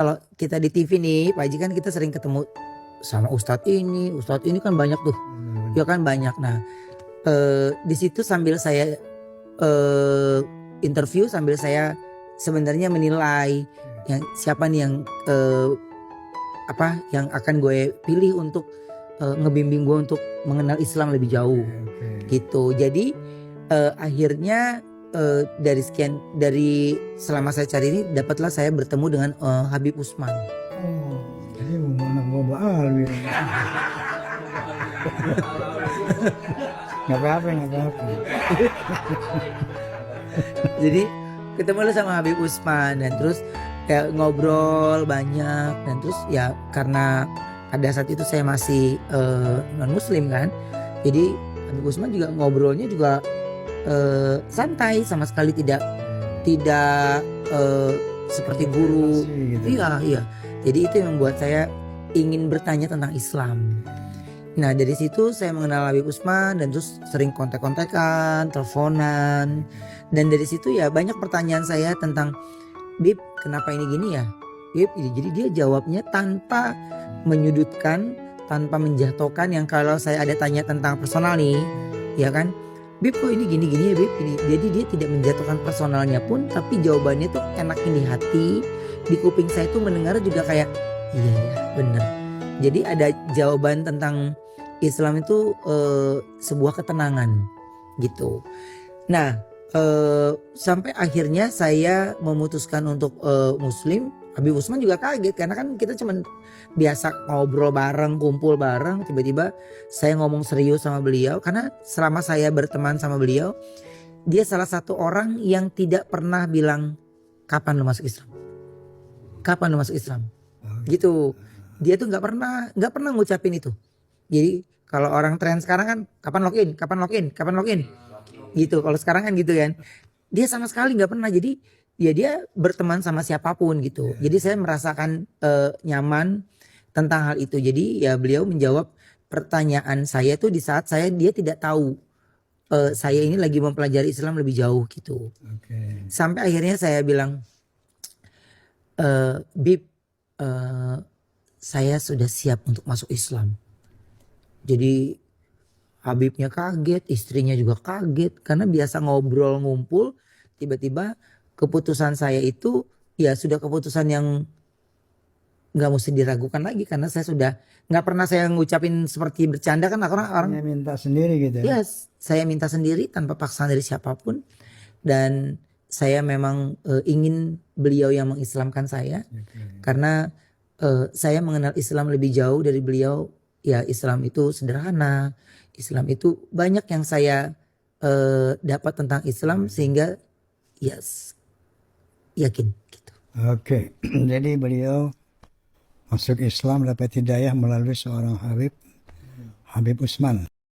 Kalau kita di TV nih, Pak Haji kan kita sering ketemu sama ustadz ini kan banyak tuh, ya kan banyak. Nah, di situ sambil saya interview, sambil saya sebenarnya menilai yang siapa nih yang yang akan gue pilih untuk ngebimbing gue untuk mengenal Islam lebih jauh, gitu. Jadi akhirnya dari selama saya cari ini, dapatlah saya bertemu dengan Habib Utsman. Jadi anak boba alwi. Nggak apa-apa. Jadi ketemu sama Habib Utsman dan terus kayak ngobrol banyak, dan terus ya karena pada saat itu saya masih non muslim kan, jadi Habib Utsman juga ngobrolnya juga santai, sama sekali tidak seperti guru gitu. Iya. Jadi itu yang membuat saya ingin bertanya tentang Islam. Nah, dari situ saya mengenal Habib Utsman dan terus sering kontak-kontakan, teleponan. Dan dari situ ya banyak pertanyaan saya tentang, Bib, kenapa ini gini ya? Bib, jadi dia jawabnya tanpa menyudutkan, tanpa menjatuhkan, yang kalau saya ada tanya tentang personal nih, ya kan? Bib, kok ini gini ya Bib? Ini. Jadi dia tidak menjatuhkan personalnya pun, tapi jawabannya tuh enak di hati. Di kuping saya tuh mendengar juga kayak, iya ya bener. Jadi ada jawaban tentang Islam itu sebuah ketenangan gitu. Nah, sampai akhirnya saya memutuskan untuk muslim. Habib Utsman juga kaget karena kan kita cuman biasa ngobrol bareng, kumpul bareng, tiba-tiba saya ngomong serius sama beliau. Karena selama saya berteman sama beliau, dia salah satu orang yang tidak pernah bilang, kapan lu masuk Islam, kapan lu masuk Islam, gitu. Dia tuh nggak pernah ngucapin itu. Jadi kalau orang tren sekarang kan kapan login gitu. Kalau sekarang kan gitu kan, dia sama sekali nggak pernah. Jadi ya dia berteman sama siapapun gitu. Jadi saya merasakan nyaman tentang hal itu. Jadi ya beliau menjawab pertanyaan saya tuh di saat dia tidak tahu saya ini lagi mempelajari Islam lebih jauh gitu. Sampai akhirnya saya bilang, Bib, saya sudah siap untuk masuk Islam. Jadi Habibnya kaget, istrinya juga kaget, karena biasa ngobrol ngumpul, tiba-tiba keputusan saya itu ya sudah keputusan yang nggak mesti diragukan lagi, karena saya sudah nggak pernah saya ngucapin seperti bercanda kan, orang minta sendiri gitu. Yes, saya minta sendiri tanpa paksaan dari siapapun, dan saya memang ingin beliau yang mengislamkan saya, karena saya mengenal Islam lebih jauh dari beliau. Ya, Islam itu sederhana, Islam itu banyak yang saya dapat tentang Islam, sehingga yakin gitu. Jadi beliau masuk Islam, dapat hidayah melalui seorang Habib Utsman.